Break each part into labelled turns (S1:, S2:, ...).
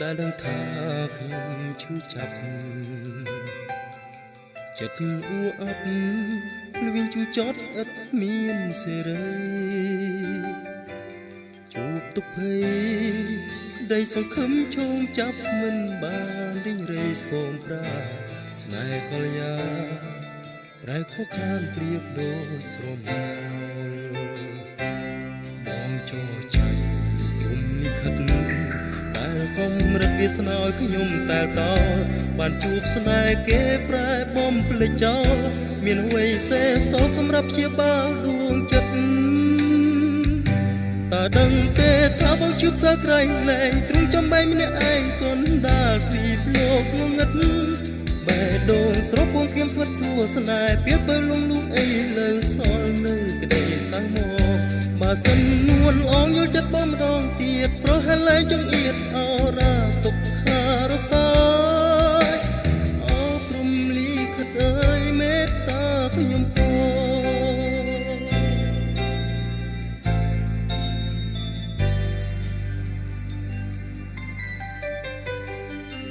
S1: ដែលដឹងថាខ្ញុំឈឺចាប់ចិត្តអួអាប់ល្វីងជួយចត់ឥតមានសេរីជួបទុកភ័យក្តីសង្ឃឹមឈោងចាប់មិនបានរីងរៃស្គមប្រាស្នេហ៍កល្យាប្រែខុសខានប្រៀបដូចស្រមោលបងចូលចាញ់គុំលិខិតតែកុំរត់វាស្នើឲ្យខ្ញុំតែតបានជួបស្នេហ៍គេប្រែបំភ្លេចចោលមានអ្វីសេសសល់សម្រាប់ព្យាបាលដួងចិត្តតើដឹងទេថាបងជឿផ្សារក្រៃលែងទ្រង់ចំបែងម្នាក់ឯងកូនដាល់ទ្វីបលោកងងឹតបេះដូងស្រពោនក្រៀមស្វិតសួរស្នេហ៍ពីបើលងលូអីលើសល់នៅក្តីសាំងមកបើសិននួនអងយល់ចិត្តបងម្ដងទៀតប្រហែលលែងចង្អៀតអរាទុកខារសាយអោព្រំលីខិតអើយមេត្តាខ្ញុំពោ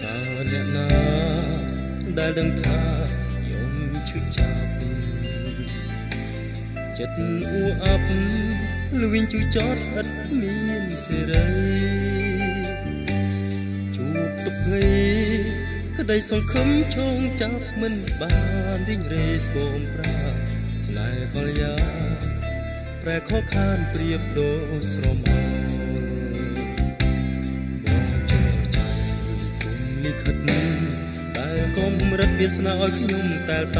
S1: តើអ្នកណាដែលដឹងថាខ្ញុំឈឺចាប់ចិត្តអួអាប់ល្វីងជួយចត់ឥតមានសេរីជួបទុកភ័យក្តីសង្ឃឹមឈោងចាប់មិនបានរីងរៃស្គមប្រាស្នេហ៍កល្យាប្រែខុសខានប្រៀបដូចស្រមោលបងចូលចាញ់គុំលិខិតតែកុំរត់វាស្នើឲ្យខ្ញុំតែត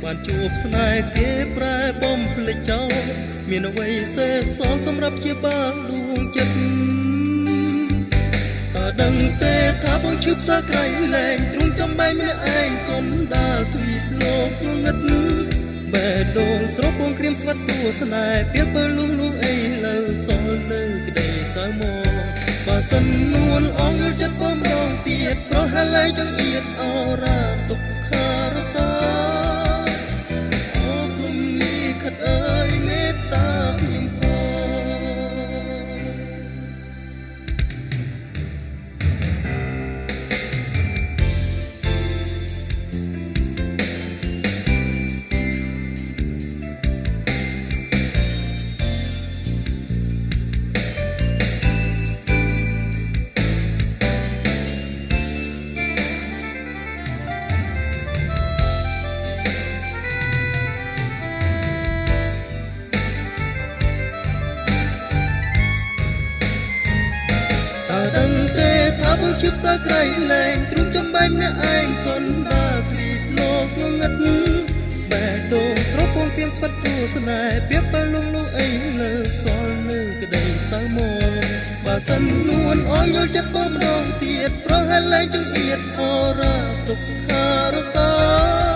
S1: បានជួបស្នេហ៍គេប្រែបំភ្លេចចោលមានអ្វីសេសសល់សម្រាប់ព្យាបាលដួងចិត្តតើដឹងទេថាបងឈឺផ្សារក្រៃលែងទ្រង់ចំបែងម្នាក់ឯងកូនដាល់ទ្វីបលោកងងឹតបេះដូងស្រពោនក្រៀមស្វិតសួរស្នេហ៍ពីបើលងអីលើសល់នៅក្តីសៅមកបើសិននួនអងយល់ចិត្តបងម្ដងទៀតប្រហែលលែងចង្អៀតអរាទុកខារសាដឹងទេថាបងជឿផ្សារក្រៃលែងទ្រង់ចំបែងម្នាក់ឯងកូនដាល់ទ្វីបលោកងងឹតបេះដូងស្រពោនក្រៀមស្វិតសួរស្នេហ៍ពីបើលងលូអីលើសល់នៅក្តីសៅមកបើសិននួនអងយល់ចិត្តបងម្ដងទៀតប្រហែលលែងចង្អៀតអរាទុកខារសា